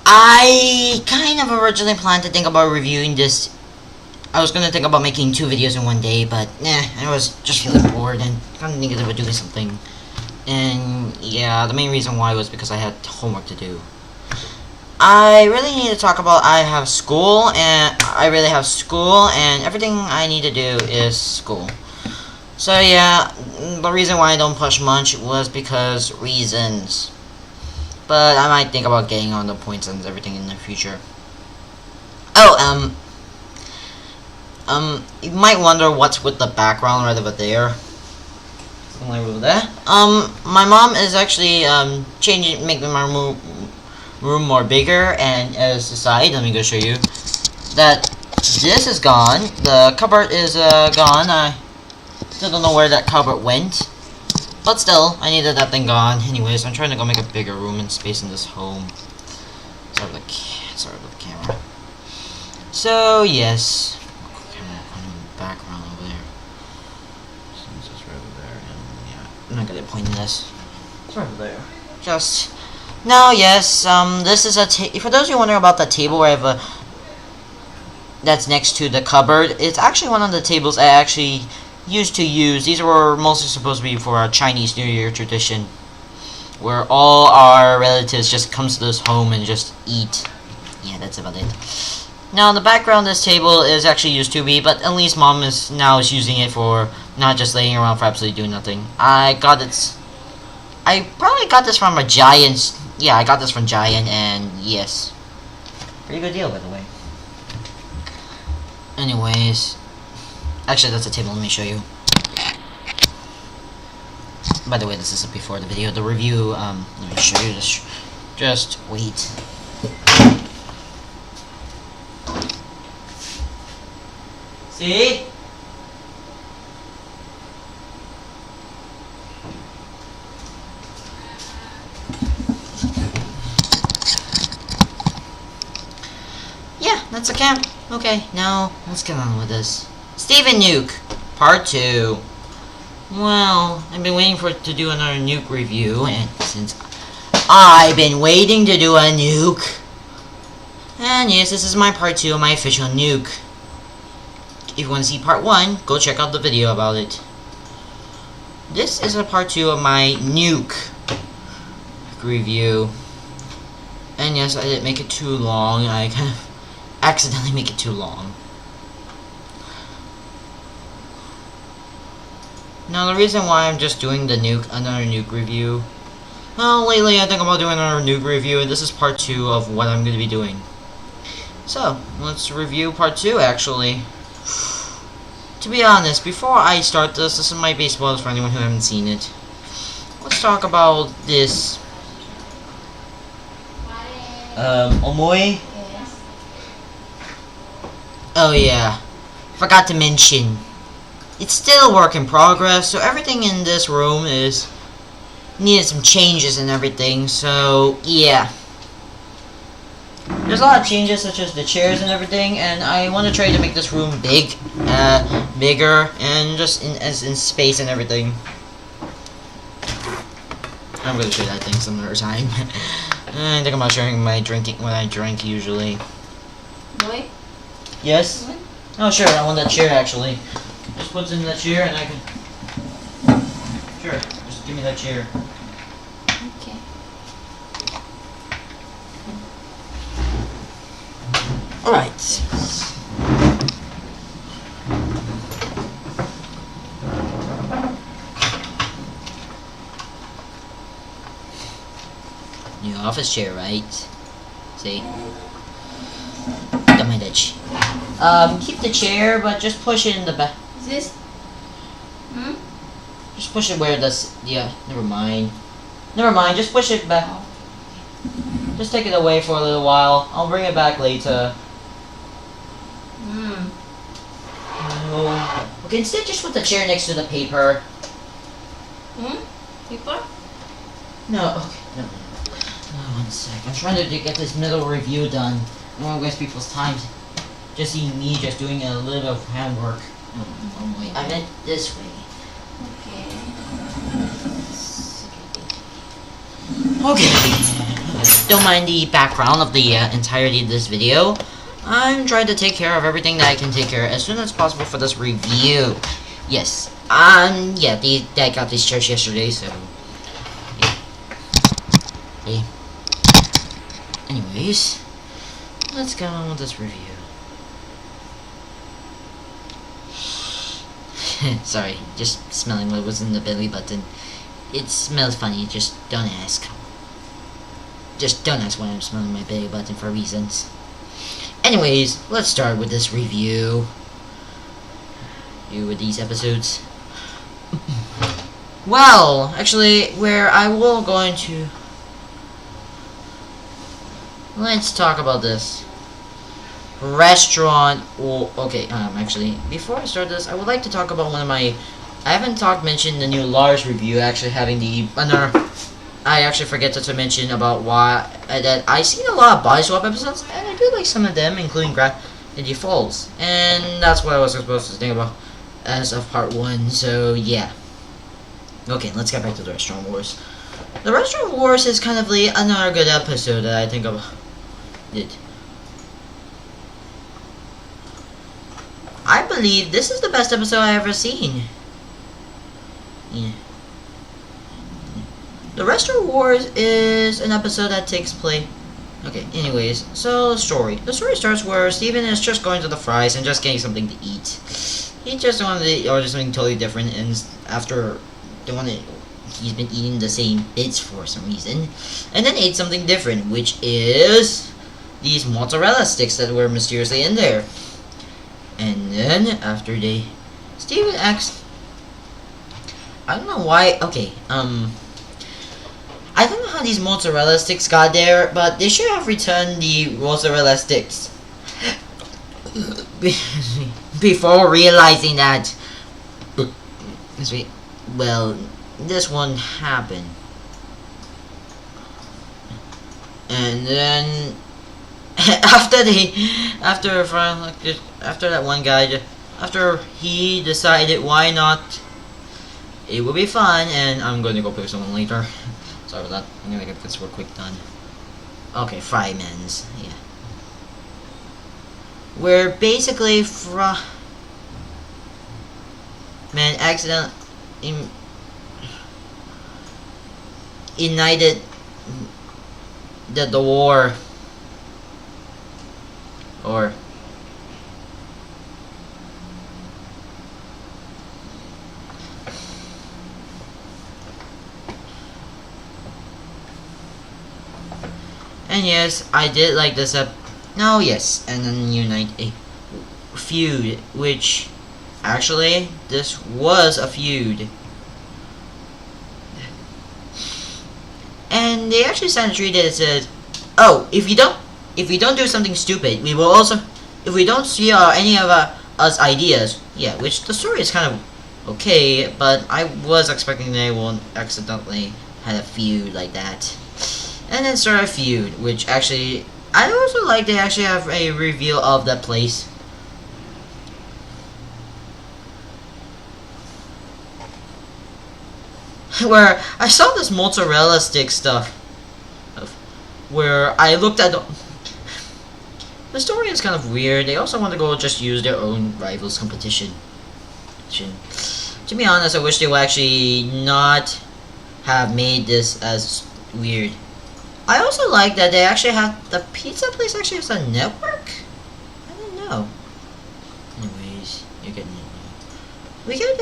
I kind of originally planned to think about reviewing this. I was gonna think about making 2 videos in one day, but I was just feeling bored and kind of thinking about doing something. And yeah, the main reason why was because I had homework to do. I really need to talk about I have school, and I really have school, and everything I need to do is school. So yeah, the reason why I don't push much was because reasons. But I might think about getting on the points and everything in the future. Oh, you might wonder what's with the background right over there. Something like over there. My mom is actually, making my room more bigger, and as a side, let me go show you, that this is gone. The cupboard is, gone. I still don't know where that cupboard went. But still, I needed that thing gone. Anyways, I'm trying to go make a bigger room and space in this home. Sorry about the camera. So, yes. Background over there. Since it's right over there, and yeah, I'm not gonna point this. It's right over there. Just no, yes. This is a for those of you wondering about the table where I have a that's next to the cupboard. It's actually one of the tables I actually used to use. These were mostly supposed to be for a Chinese New Year tradition, where all our relatives just comes to this home and just eat. Yeah, that's about it. Now, in the background, this table is actually used to be, but at least Mom is now using it for not just laying around for absolutely doing nothing. I probably got this from a Giant. Yeah, I got this from Giant, and yes, pretty good deal, by the way. Anyways, actually, that's a table. Let me show you. By the way, this is before the video. The review. Let me show you this. Just wait. See? Yeah, that's a camp. Okay, now let's get on with this. Steven Nuke, Part 2. Well, I've been waiting to do another nuke review, and since I've been waiting to do a nuke, and yes, this is my Part 2 of my official nuke. If you want to see Part 1, go check out the video about it. This is a Part 2 of my nuke review. And yes, I didn't make it too long. I kind of accidentally make it too long. Now, the reason why I'm just doing another nuke review, well, lately I think about doing another nuke review, and this is Part 2 of what I'm going to be doing. So, let's review Part 2, actually. To be honest, before I start this might be spoilers for anyone who hasn't seen it. Let's talk about this. Omoy? Yes. Oh yeah, forgot to mention. It's still a work in progress, so everything in this room needed some changes and everything, so yeah. There's a lot of changes, such as the chairs and everything, and I want to try to make this room bigger, and just in space and everything. I'm going to show you that thing some other time. I think I'm not showing my drinking when I drink usually. Boy? Yes? What? Oh sure, I want that chair actually. Just put it in that chair and I can... Sure, just give me that chair. Okay. Alright. New office chair, right? See? Don't mind that chair. Keep the chair, but just push it in the back. Is this? Hmm? Just push it where this... Yeah, never mind. Never mind, just push it back. Oh. Just take it away for a little while. I'll bring it back later. Hmm. No. Okay, instead just put the chair next to the paper. Hmm? Paper? No, okay. No. One sec. I'm trying to get this middle review done. I don't want to waste people's time. Just see me just doing a little of handwork. Oh, wait. I meant this way. Okay. Okay. don't mind the background of the entirety of this video. I'm trying to take care of everything that I can take care of as soon as possible for this review. Yes, yeah, I got these chairs yesterday, so yeah. Anyways, let's go on with this review. Sorry, just smelling what was in the belly button. It smells funny, just don't ask. Just don't ask why I'm smelling my belly button for reasons. Anyways, let's start with this review. With these episodes. Well, actually, where I will going to... Let's talk about this. Restaurant... okay, actually, before I start this, I would like to talk about one of my... I haven't mentioned the new Lars review, actually having the... I actually forget to mention about why... that I seen a lot of body swap episodes, and I do like some of them, including Gravity Falls. And that's what I was supposed to think about as of part 1, so yeah. Okay, let's get back to the Restaurant Wars. The Restaurant Wars is kind of another good episode that I think of it. I believe this is the best episode I've ever seen. Yeah. The Restaurant Wars is an episode that takes place... Okay, anyways, so the story. The story starts where Steven is just going to the fries and just getting something to eat. He just wanted to order something totally different, and after doing it, he's been eating the same bits for some reason, and then ate something different, which is these mozzarella sticks that were mysteriously in there. And then after Steven asks, I don't know why. Okay, I don't know how these mozzarella sticks got there, but they should have returned the mozzarella sticks before realizing that, well, this one happened. And then after that one guy, after he decided why not, it will be fun, and I'm going to go pick someone later. Sorry about that. I'm gonna get this real quick done. Okay, Fryman's. Yeah. Where basically man accidentally ignited the war. Or and yes, I did like this no, yes, and then unite a feud, which actually this was a feud. And they actually signed a treaty that says, oh, if you don't do something stupid, we will also, if we don't see any of us ideas, yeah, which the story is kind of okay, but I was expecting they won't accidentally have a feud like that. And then start a feud, which actually, I also like they actually have a reveal of that place. Where I saw this mozzarella stick stuff. Where I looked at the story is kind of weird. They also want to go just use their own rivals competition. To be honest, I wish they would actually not have made this as weird. I also like that they actually have the pizza place actually has a network. I don't know. Anyways, you're getting it. We get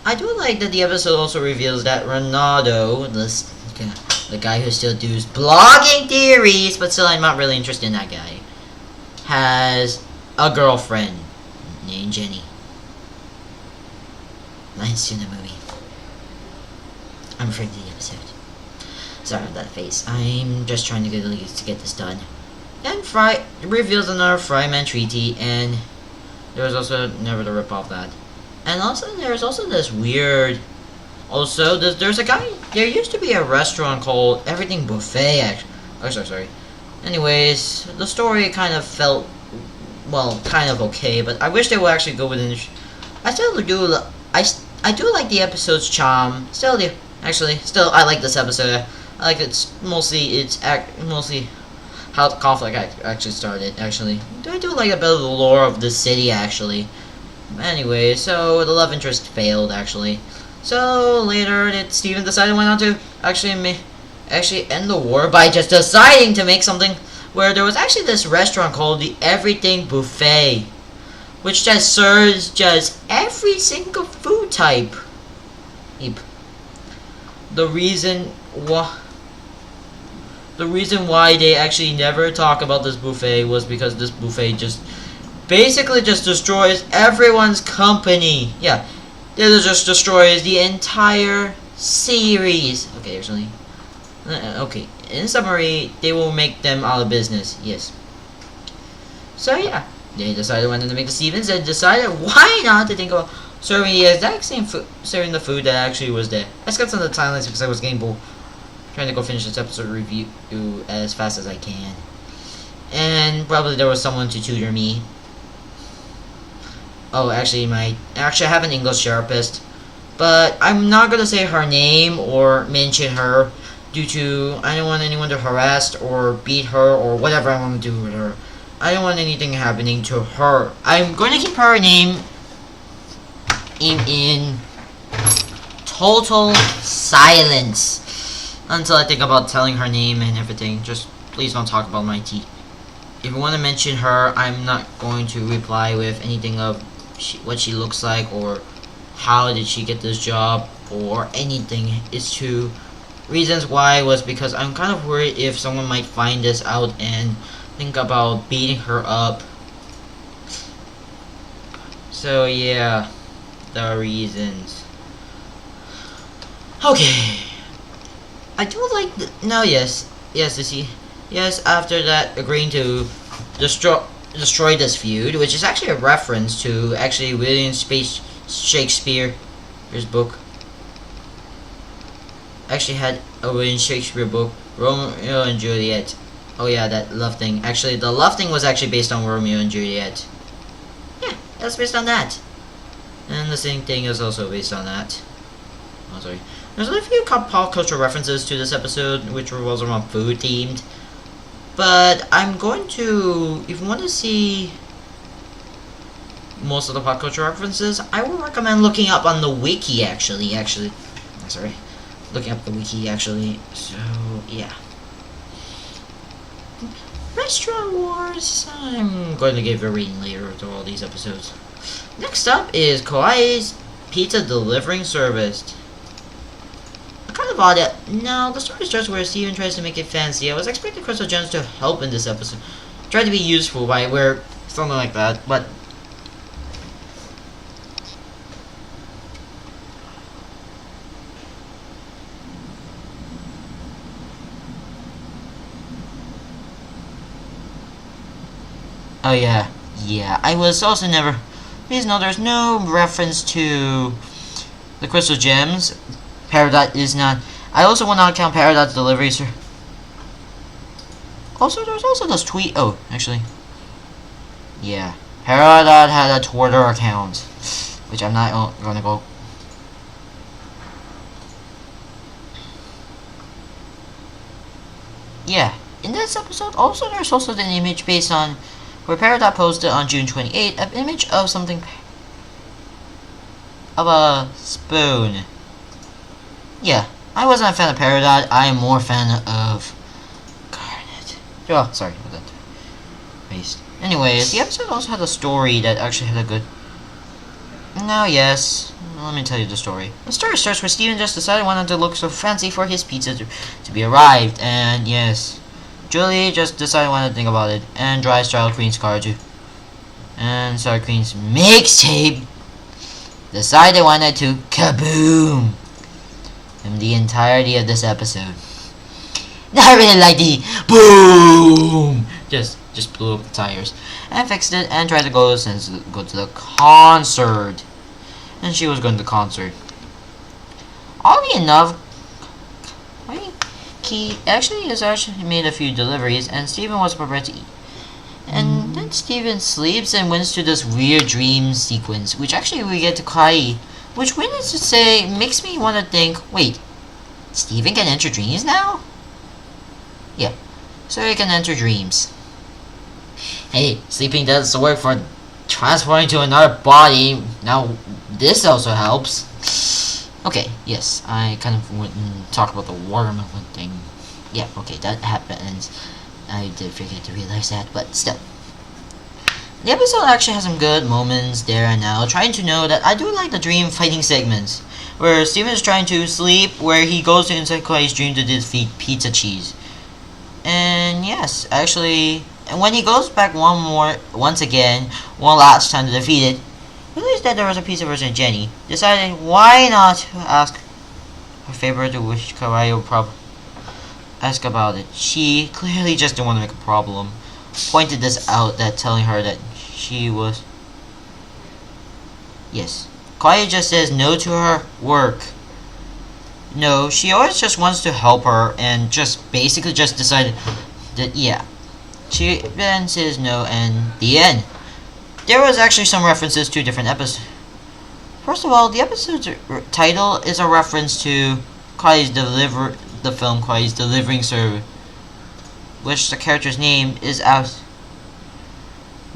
I do like that the episode also reveals that Ronaldo, the guy who still does blogging theories, but still I'm not really interested in that guy, has a girlfriend named Jenny. Lines to the movie. I'm afraid of the episode. Sorry about that face. I'm just trying to get this done. And Fry reveals another Fryman treaty, and there's also never to rip off that. And also there's also this weird. Also, there's a guy. There used to be a restaurant called Everything Buffet. Actually, oh sorry. Anyways, the story kind of felt, well, kind of okay, but I wish they would actually go within. I still do. I do like the episode's charm. Still, I like this episode. Like mostly how the conflict actually started. Actually, I do like a bit of the lore of the city actually. Anyway, so the love interest failed actually. So later, Steven decided why not to actually end the war by just deciding to make something where there was actually this restaurant called the Everything Buffet, which just serves just every single food type. The reason why they actually never talk about this buffet was because this buffet just basically just destroys everyone's company. Yeah, it just destroys the entire series. Okay, actually, okay. In summary, they will make them out of business. Yes. So yeah, they decided when to make the Stevens and decided why not to think about serving the exact same food, serving the food that actually was there. I skipped some of the timelines because I was getting bored, trying to go finish this episode review as fast as I can, and probably there was someone to tutor me. Oh, actually, I have an English therapist, but I'm not gonna say her name or mention her due to I don't want anyone to harass or beat her or whatever I want to do with her. I don't want anything happening to her. I'm going to keep her name in total silence until I think about telling her name and everything. Just please don't talk about my tea. If you want to mention her, I'm not going to reply with anything of what she looks like or how did she get this job or anything. It's two reasons why was because I'm kind of worried if someone might find this out and think about beating her up. So yeah, the reasons. Okay, I do like yes, Sissy. Yes, after that, agreeing to destroy this feud, which is actually a reference to actually William Shakespeare's book. Actually had a William Shakespeare book, Romeo and Juliet. Oh yeah, that love thing. Actually, the love thing was actually based on Romeo and Juliet. Yeah, that's based on that. And the same thing is also based on that. Oh, sorry. There's a few pop culture references to this episode, which was around food themed. But I'm going to, if you want to see most of the pop culture references, I would recommend looking up on the wiki actually. Sorry. Looking up the wiki actually. So, yeah. Restaurant Wars. I'm going to give a reading later to all these episodes. Next up is Kawaii's Pizza Delivering Service. Kind of odd that no, the story starts where Steven tries to make it fancy. I was expecting Crystal Jones to help in this episode, try to be useful by where something like that, but oh yeah, I was also never. Please note there's no reference to the Crystal Gems. Peridot is not. I also will not count Peridot's delivery, sir. Also, there's also this tweet. Oh, actually, yeah, Peridot had a Twitter account, which I'm not gonna go. Yeah, in this episode, also there's also an image based on where Peridot posted on June 28th an image of something of a spoon. Yeah, I wasn't a fan of Peridot. I am more fan of Garnet. Oh, sorry about that. Waste. Anyways, the episode also had a story that actually had a good. Now, yes, let me tell you the story. The story starts where Steven just decided wanted to look so fancy for his pizza to be arrived, and yes, Julie just decided wanted to think about it, and drives Child Queen's car too. And Child Queen's mixtape decided wanted to kaboom in the entirety of this episode. I really like the boom. Just blew up the tires and fixed it and tried to go to the concert. And she was going to the concert. Oddly enough, he actually made a few deliveries, and Steven was prepared to eat. And then Steven sleeps and went to this weird dream sequence, which actually we get to Kai, which witness to say makes me want to think, wait, Steven can enter dreams now? Yeah, so he can enter dreams. Hey, sleeping does work for transferring to another body. Now, this also helps. Okay, yes, I kind of wouldn't talk about the watermelon thing. Yeah, okay, that happens. I did forget to realize that, but still. The episode actually has some good moments there and now, trying to know that I do like the dream fighting segments, where Steven is trying to sleep, where he goes to inside Kai's dream to defeat Pizza Cheese. And yes, actually, and when he goes back once again, one last time to defeat it, realized that there was a pizza version of Jenny, decided why not to ask her favorite to which Kawaii would probably ask about it. She clearly just didn't want to make a problem. Pointed this out, that telling her that she was... Yes. Kawaii just says no to her work. No, she always just wants to help her and just basically just decided that, yeah. She then says no, and the end. There was actually some references to different episodes. First of all, the episode's title is a reference to the film Kai's Delivering Service, which the character's name is out.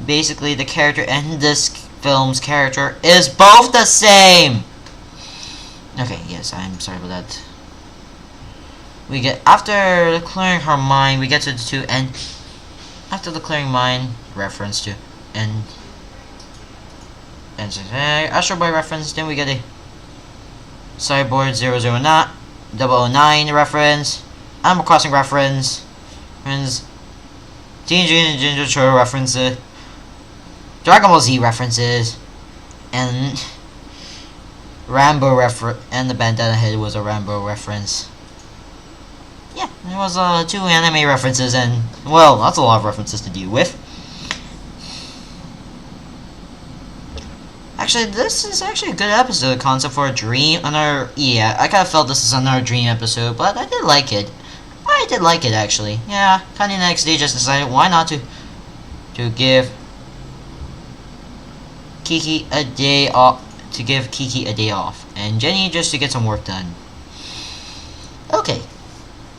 Basically, the character and this film's character is both the same. Okay, yes, I'm sorry about that. We get, after clearing her mind, we get to the two, and after the clearing mind reference to, and Astro Boy reference, then we get a Cyborg 009 reference, Animal Crossing reference, and Teenage Mutant Ninja Turtle references, Dragon Ball Z references, and Rambo and the bandana head was a Rambo reference. Yeah, there was 2 anime references, and well, that's a lot of references to deal with. Actually, this is actually a good episode concept for a dream. Yeah, I kind of felt this is another dream episode, but I did like it. I did like it actually. Yeah, kind of next day just decided why not to give Kiki a day off. To give Kiki a day off, and Jenny just to get some work done. Okay,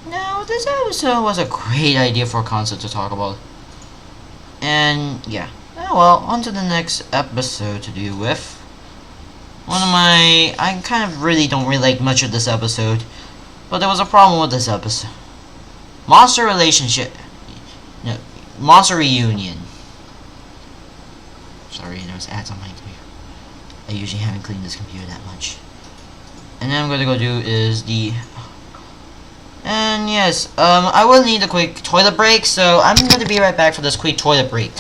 now this episode was a great idea for a concept to talk about, and yeah. Well, on to the next episode to do with. I kind of really don't like much of this episode, but there was a problem with this episode. Monster relationship. No, monster reunion. Sorry, there was ads on my computer. I usually haven't cleaned this computer that much. And then I'm gonna go do is the... And yes, I will need a quick toilet break, so I'm gonna be right back for this quick toilet break.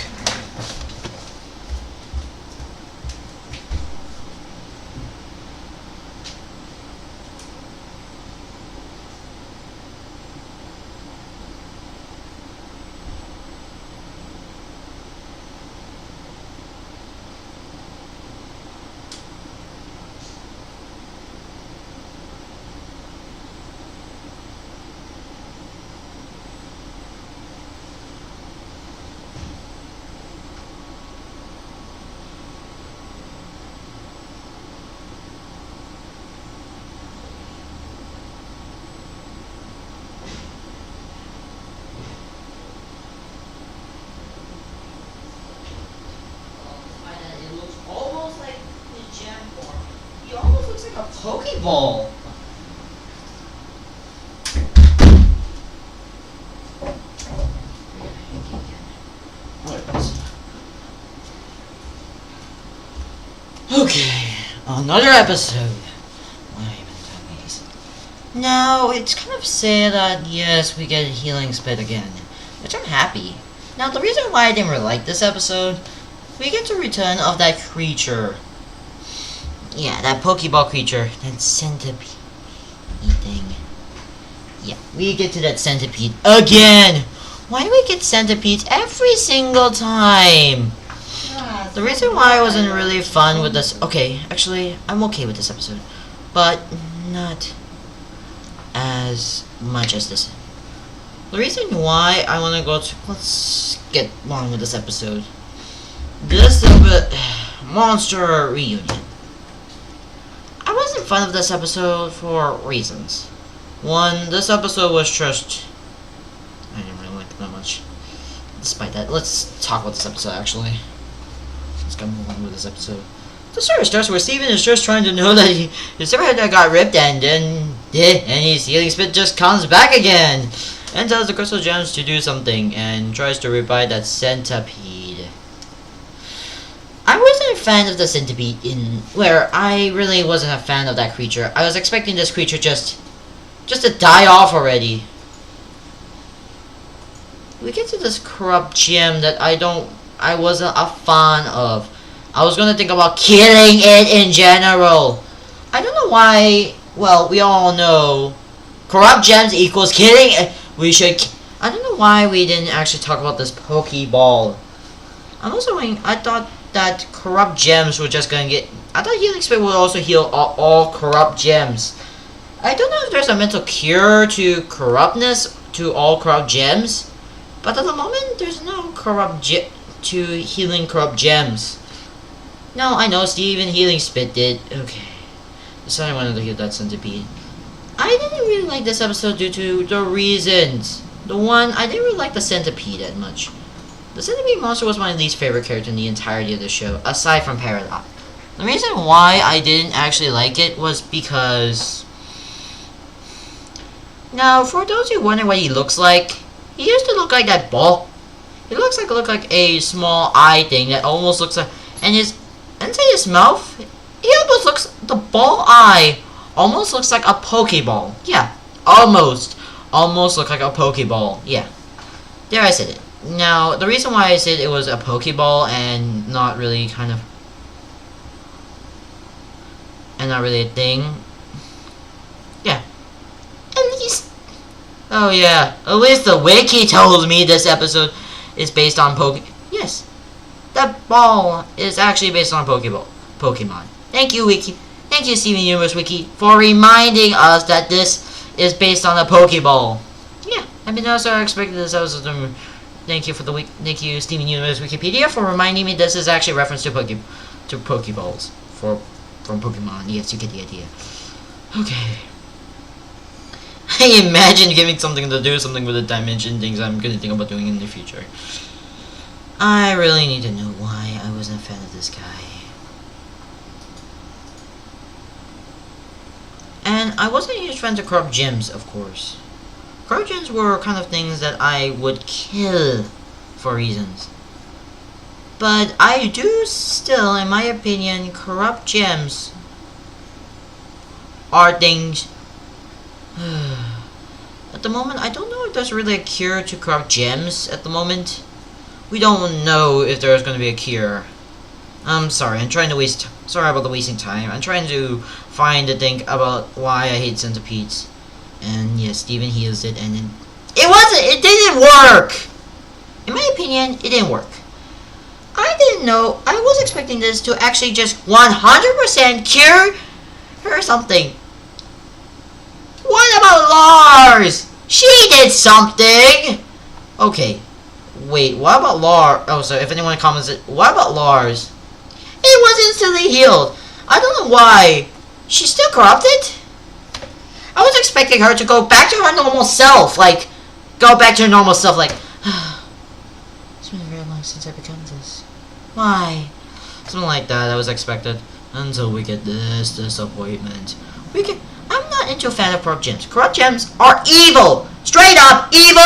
A Pokeball. Okay, another episode. Now, it's kind of sad that, yes, we get a healing spit again, which I'm happy. Now, the reason why I didn't really like this episode, we get to return of that creature. Yeah, that Pokeball creature, that centipede thing. Yeah, we get to that centipede again! Why do we get centipedes every single time? The reason why I wasn't really fun with this... Okay, actually, I'm okay with this episode. But not as much as this. The reason why I want to go to... Let's get on with this episode. This monster reunion. I wasn't fun of this episode for reasons. One, this episode was just... I didn't really like it that much. Despite that, let's talk about this episode, actually. Let's go move on with this episode. The story starts where Steven is just trying to know that his silverhead got ripped, and then his healing spit just comes back again, and tells the crystal gems to do something, and tries to revive that centipede. I wasn't a fan of the centipede I really wasn't a fan of that creature. I was expecting this creature just to die off already. We get to this corrupt gem that I wasn't a fan of. I was gonna think about killing it in general. I don't know why. Well, we all know corrupt gems equals killing. I don't know why we didn't actually talk about this Pokeball. I'm also wondering. I thought that corrupt gems were just gonna get. I thought healing spit would also heal all corrupt gems. I don't know if there's a mental cure to corruptness to all corrupt gems, but at the moment there's no to healing corrupt gems. No, I know Steven healing spit did. Okay. Decided I wanted to heal that centipede. I didn't really like this episode due to the reasons. The one, I didn't really like the centipede that much. The centipede monster was my least favorite character in the entirety of the show, aside from Paradox. The reason why I didn't actually like it was because... Now, for those who wonder what he looks like, he used to look like that ball. He look like a small eye thing that almost looks like... And inside his mouth, he almost looks, the ball eye almost looks like a Pokeball. Yeah, almost look like a Pokeball. Yeah, there I said it. Now, the reason why I said it was a Pokeball and not really a thing. Yeah, at least, oh yeah, at least the wiki told me this episode is based on Yes. That ball is actually based on Pokemon. Thank you, Wiki. Thank you, Steven Universe Wiki, for reminding us that this is based on a Pokeball. Yeah, I've been also expecting this episode to... Thank you, Steven Universe Wikipedia, for reminding me this is actually a reference to Pokeballs from Pokemon. Yes, you get the idea. Okay. I imagine giving something to do something with the dimension things I'm gonna think about doing in the future. I really need to know why I wasn't a fan of this guy. And I wasn't a huge fan of corrupt gems, of course. Corrupt gems were kind of things that I would kill for reasons. But I do still, in my opinion, corrupt gems are things... At the moment, I don't know if there's really a cure to corrupt gems at the moment. We don't know if there's going to be a cure. I'm sorry, sorry about the wasting time. I'm trying to find a thing about why I hate centipedes. And yes, Steven heals it, and then... It didn't work! In my opinion, it didn't work. I didn't know, I was expecting this to actually just 100% cure or something. What about Lars? She did something! Okay. Wait, what about Lars? Oh, so if anyone comments it, what about Lars? It was instantly healed. I don't know why. She's still corrupted? I was expecting her to go back to her normal self. Like, it's been very long since I become this. Why? Something like that I was expected. Until we get this disappointment. I'm not into a fan of corrupt gems. Corrupt gems are evil! Straight up! Evil,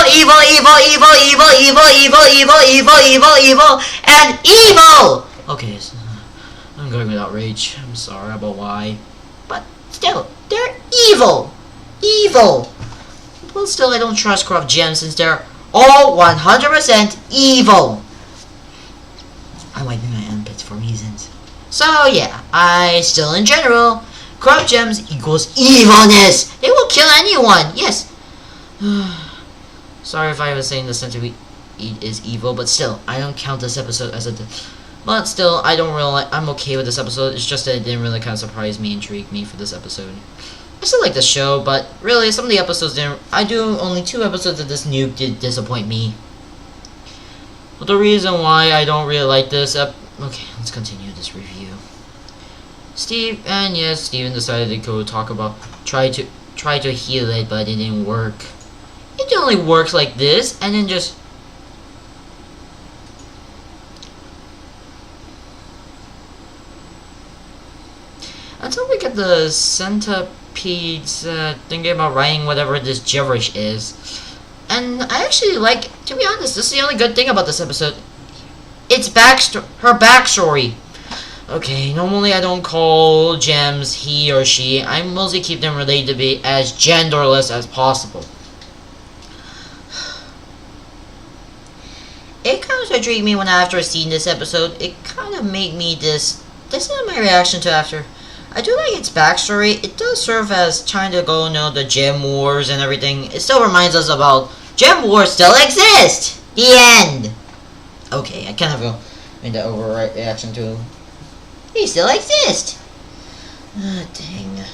and evil! Okay, so, I'm going without rage. I'm sorry about why. But still, they're evil! Evil! Well, still, I don't trust corrupt gems since they're all 100% evil. I'm wiping my armpits for reasons. So, yeah, in general, corrupt gems equals evilness! They will kill anyone! Yes! Sorry if I was saying the centipede is evil, but still, I don't count this episode as a... But still, I'm okay with this episode. It's just that it didn't really kind of surprise me, intrigue me for this episode. I still like the show, but really, some of the episodes didn't... only 2 episodes of this nuke did disappoint me. But the reason why I don't really like this okay, let's continue this review. Steven decided to go try to tried to heal it, but it didn't work. It only works like this, and then just... Until we get the centipedes thinking about writing whatever this gibberish is. And I actually like, to be honest, this is the only good thing about this episode. It's her backstory. Okay, normally I don't call gems he or she. I mostly keep them related to be as genderless as possible. It kind of intrigued me when after seeing this episode, it kind of made me this is my reaction to after. I do like its backstory. It does serve as trying to go know the gem wars and everything. It still reminds us about gem wars still exist. The end. Okay, I kind of made that override reaction to. They still exist. Ah, dang.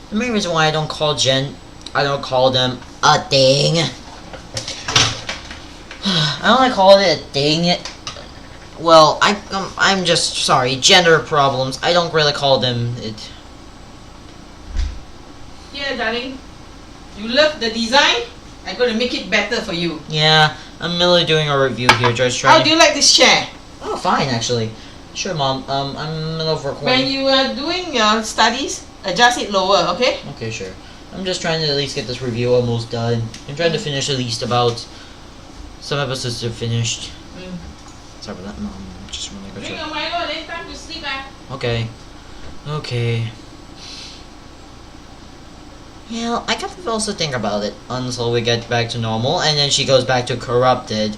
The main reason why I don't call them a thing. I only call it a thing. Well, I'm just sorry. Gender problems. I don't really call them it. Yeah, darling. You love the design? I'm going to make it better for you. Yeah, I'm merely doing a review here, just trying. How do you like this chair? Oh, fine, actually. Sure, Mom. I'm over. When you are doing your studies, adjust it lower, okay? Okay, sure. I'm just trying to at least get this review almost done. I'm trying to finish at least about some episodes are finished. Sorry about that, Mom. Just really good. Drink your Milo, then time to sleep, Okay. Okay. Yeah, I kind of also think about it until we get back to normal, and then she goes back to corrupted.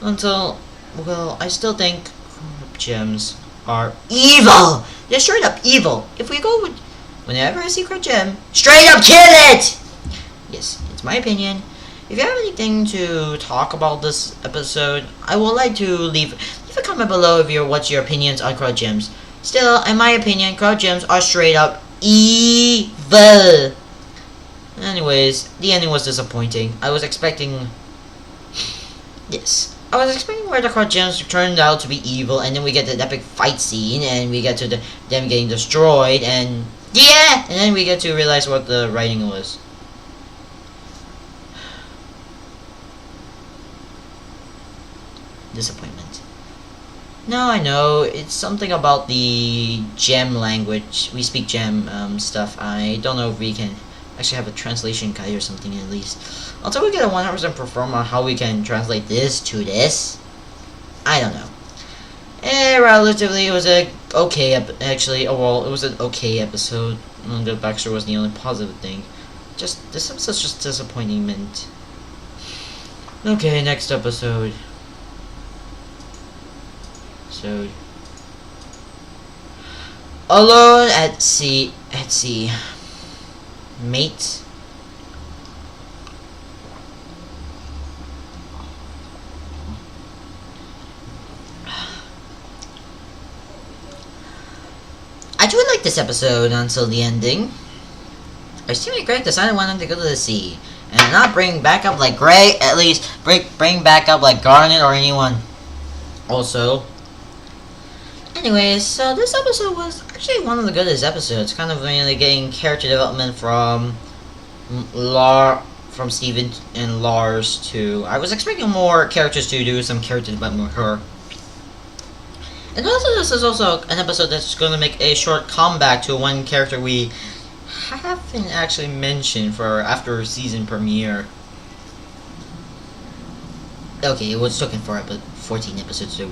Until, well, I still think corrupt gems are evil! They're straight up evil. If we go with, whenever I see a corrupt gem, straight up kill it! Yes, it's my opinion. If you have anything to talk about this episode, I would like to leave a comment below what's your opinions on corrupt gems. Still, in my opinion, corrupt gems are straight up evil. Anyways, the ending was disappointing. I was expecting this. I was expecting where the corrupt gems turned out to be evil, and then we get the epic fight scene, and we get to them getting destroyed, and yeah, and then we get to realize what the writing was. Disappointment. No, I know. It's something about the gem language. We speak gem stuff. I don't know if we can actually have a translation guide or something at least. Until we get a 100% perform on how we can translate this to this. I don't know. Relatively, it was a okay. Actually, overall, it was an okay episode. The backstory was the only positive thing. Just this episode's just disappointment. Okay, next episode. So, alone at sea, mate. I do like this episode until the ending. I seem like Greg decided wanting to go to the sea and not bring back up like Greg. At least bring back up like Garnet or anyone. Also. Anyways, so this episode was actually one of the goodest episodes. Kind of really getting character development from Steven and Lars to. I was expecting more characters to do some character development with her. And also, this is also an episode that's going to make a short comeback to one character we haven't actually mentioned for after season premiere. Okay, it was taken for about 14 episodes too.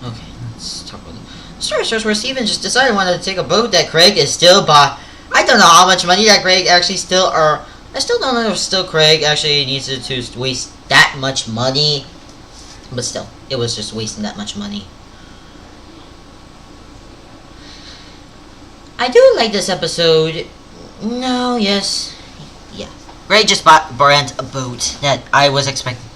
Okay, let's talk about the story starts where Steven just decided wanted to take a boat that Craig is still bought. I don't know how much money that Craig actually still I still don't know if still Craig actually needs to waste that much money. But still, it was just wasting that much money. I do like this episode. No, yes. Yeah. Craig just bought Brent a boat that I was expecting.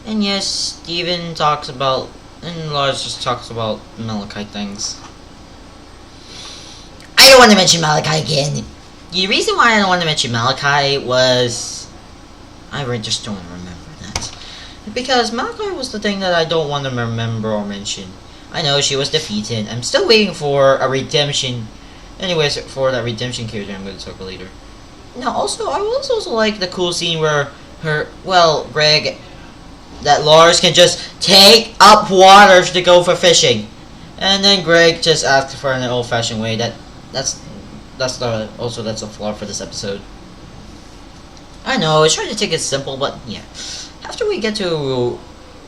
And yes, Steven talks about, and Lars just talks about Malachi things. I don't want to mention Malachi again. The reason why I don't want to mention Malachi was, I just don't remember that. Because Malachi was the thing that I don't want to remember or mention. I know she was defeated. I'm still waiting for a redemption. Anyways, for that redemption character, I'm going to talk about later. Now, also, I also like the cool scene where Greg, that Lars can just take up water to go for fishing, and then Greg just asked for an old-fashioned way. That's a flaw for this episode. I know, it's trying to take it simple, but yeah. After we get to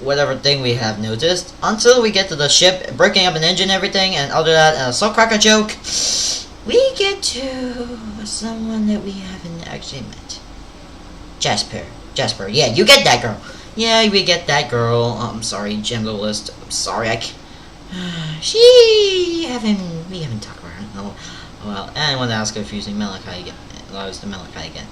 whatever thing we have noticed, until we get to the ship breaking up an engine and everything, and other than that, a salt cracker joke, we get to someone that we haven't actually met. Jasper, yeah, you get that girl. Yeah, we get that girl. I'm sorry, Django List. I'm sorry, we haven't talked about her. No. Well, and I want to ask her if using Malachi again. Allows the Malachi again.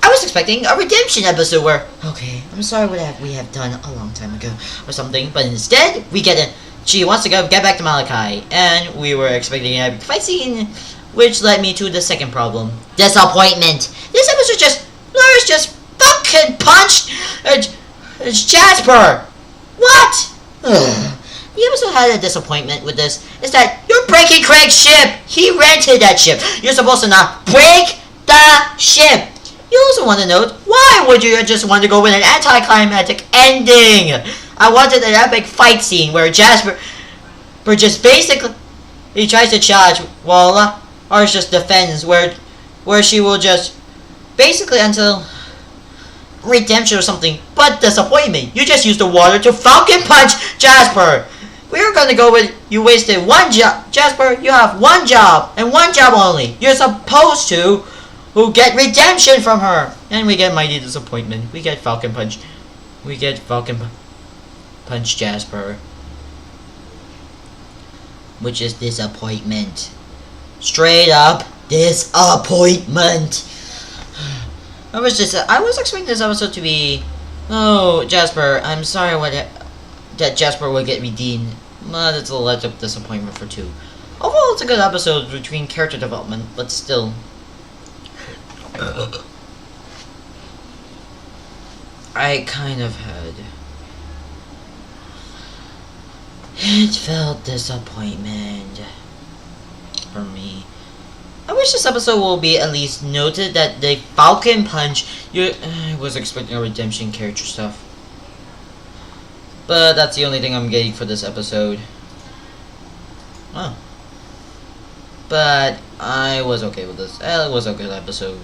I was expecting a redemption episode where, okay, I'm sorry what we have done a long time ago or something, but instead we get she wants to get back to Malachi, and we were expecting an epic fight scene, which led me to the second problem: disappointment. This episode Lars just fucking punched Jasper. What? The episode had a disappointment with this. Is that you're breaking Craig's ship. He rented that ship. You're supposed to not break the ship. You also want to note, why would you just want to go with an anticlimactic ending? I wanted an epic fight scene where Jasper just basically he tries to charge while Lars just defends, where she will just basically until redemption or something, but disappointment. You just used the water to falcon punch Jasper. We're gonna go with you wasted one job, Jasper. You have one job and one job only. You're supposed to get redemption from her, and we get mighty disappointment. We get falcon punch. We get falcon punch Jasper, which is disappointment. Straight up disappointment. I was expecting this episode to be, oh, Jasper, I'm sorry that Jasper will get redeemed. But it's a lot of disappointment for 2. Overall, it's a good episode between character development, but still. I kind of had. It felt disappointment for me. I wish this episode will be at least noted that the Falcon Punch. I was expecting a redemption character stuff, but that's the only thing I'm getting for this episode. Oh. But I was okay with this. It was a good episode,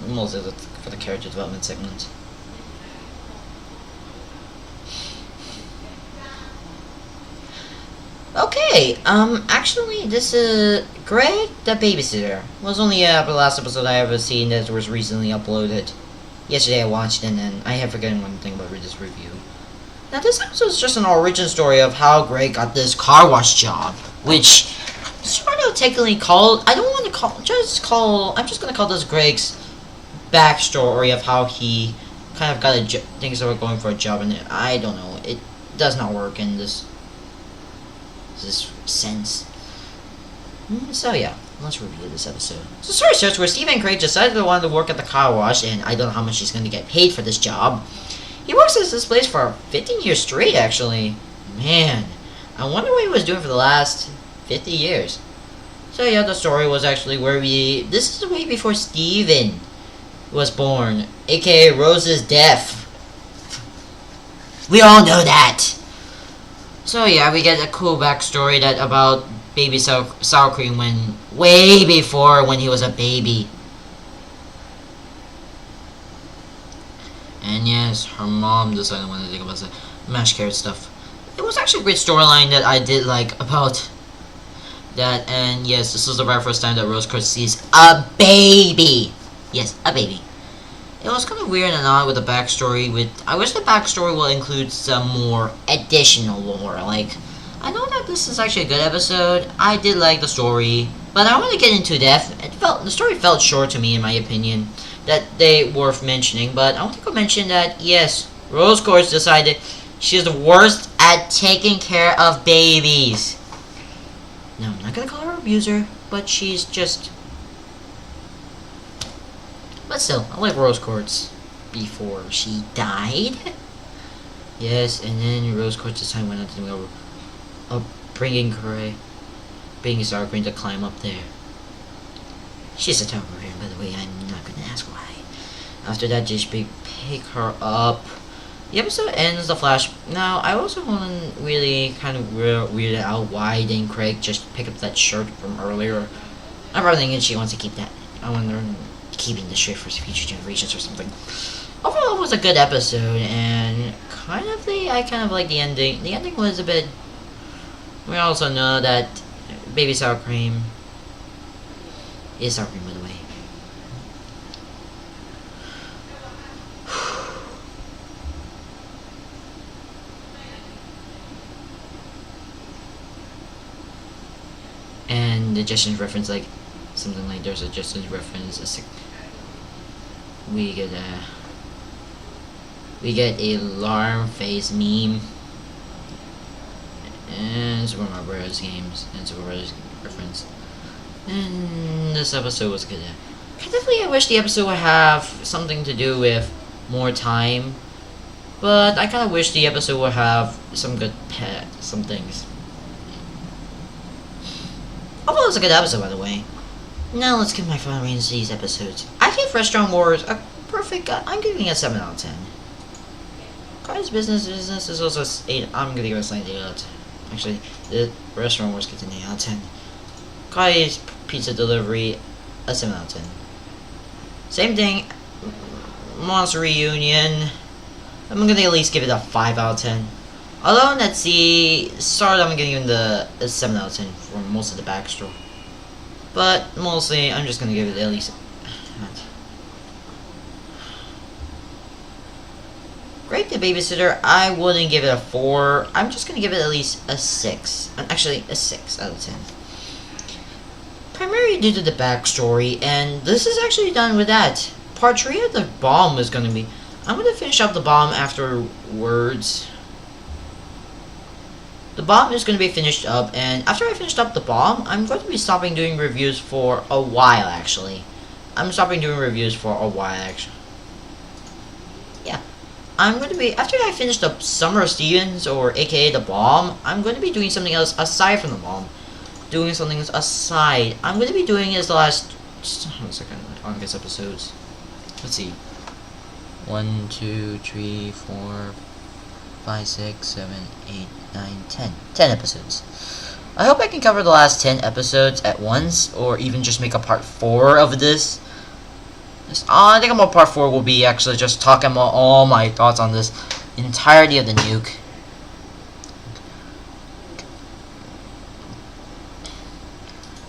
mostly for the character development segment. Okay, actually, this is Greg the Babysitter. Was only the last episode I ever seen that was recently uploaded. Yesterday I watched and then I have forgotten one thing about this review. Now this episode is just an origin story of how Greg got this car wash job, which sort of technically called, I'm just gonna call this Greg's backstory of how he kind of got things that were going for a job, and I don't know, it does not work in this sense. So yeah, let's review this episode. So story starts where Steve and Craig decided they wanted to work at the car wash, and I don't know how much he's going to get paid for this job. He works at this place for 15 years straight, actually. Man, I wonder what he was doing for the last 50 years. So yeah, the story was actually this is the way before Steven was born, aka Rose's death. We all know that. So yeah, we get a cool backstory about baby sour cream way before when he was a baby. And yes, her mom decided what to think about the mashed carrot stuff. It was actually a great storyline that I did like about that. And yes, this was the very first time that Rose Quartz sees a baby. Yes, a baby. It was kind of weird and odd with the backstory. I wish the backstory will include some more additional lore. Like, I know that this is actually a good episode. I did like the story, but I want to get into depth. The story felt short to me, in my opinion. That they worth mentioning, but I want to go mention that yes, Rose Quartz decided she's the worst at taking care of babies. No, I'm not gonna call her an abuser, but she's just. But still, I like Rose Quartz before she died. Yes, and then Rose Quartz this time went on to go up, bringing Sour Cream to climb up there. She's a terrible here, by the way. I'm not gonna ask why. After that, just pick her up. The episode ends the flash. Now, I also want to really kind of weirded out why didn't Craig just pick up that shirt from earlier. I'm probably thinking she wants to keep that. I wonder keeping the shirt for future generations or something. Overall, it was a good episode, and I kind of like the ending. The ending was a bit. We also know that baby sour cream is sour cream, by the way. And the Justin's reference, like something like there's a Justin's reference. We get a alarm face meme, and Super Mario Bros. Games and Super Bros. Reference. And this episode was good. Definitely, I wish the episode would have something to do with more time, but I kind of wish the episode would have some things. Although it's a good episode, by the way. Now let's give my final ratings to these episodes. I give Restaurant Wars a perfect. I'm giving it a 7 out of 10. Kai's business is also 8. I'm gonna give it a slight 8 out of 10. Actually, the Restaurant Wars gets an 8 out of 10. Kai's pizza delivery, a 7 out of 10. Same thing. Monster Reunion. I'm gonna at least give it a 5 out of 10. Although let's see, Stardom, I'm gonna give it a 7 out of 10 for most of the backstory. But mostly, I'm just gonna give it at least. Great The Babysitter, I wouldn't give it a 4. I'm just gonna give it at least a 6. Actually, a 6 out of 10. Primarily due to the backstory, and this is actually done with that. Part 3 of the bomb is gonna be. I'm gonna finish up the bomb afterwards. The bomb is going to be finished up, and after I finished up the bomb, I'm going to be stopping doing reviews for a while, actually. I'm stopping doing reviews for a while, actually. Yeah. I'm going to be, after I finish the Summer of Stevens, or aka the bomb, I'm going to be doing something else aside from the bomb. Doing something aside. I'm going to be doing is the last, one second, August episodes. Let's see. 1, 2, 3, 4, 5, 6, 7, 8, 9, 10. 10 episodes. I hope I can cover the last 10 episodes at once, or even just make a part 4 of this. I think about part 4 will be actually just talking about all my thoughts on this entirety of the nuke.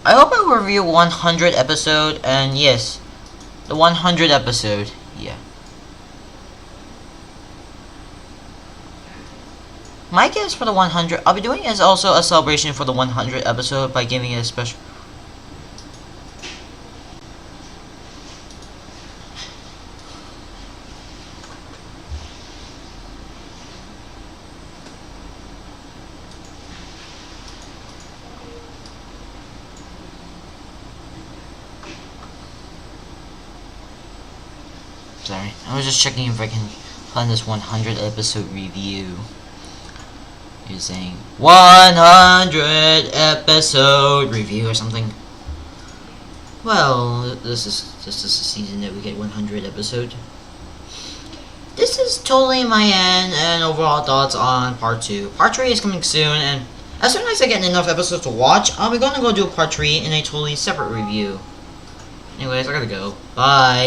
I hope I will review 100 episode, and yes, the 100 episode, yeah. My guess for the 100, I'll be doing is also a celebration for the 100 episode by giving it a special. Sorry, I was just checking if I can find this 100 episode review. You're saying 100 episode review or something. Well, this is just a season that we get 100 episode. This is totally my end and overall thoughts on part 2. Part 3 is coming soon, and as soon as I get enough episodes to watch, I'll be going to go do part 3 in a totally separate review. Anyways, I gotta go. Bye.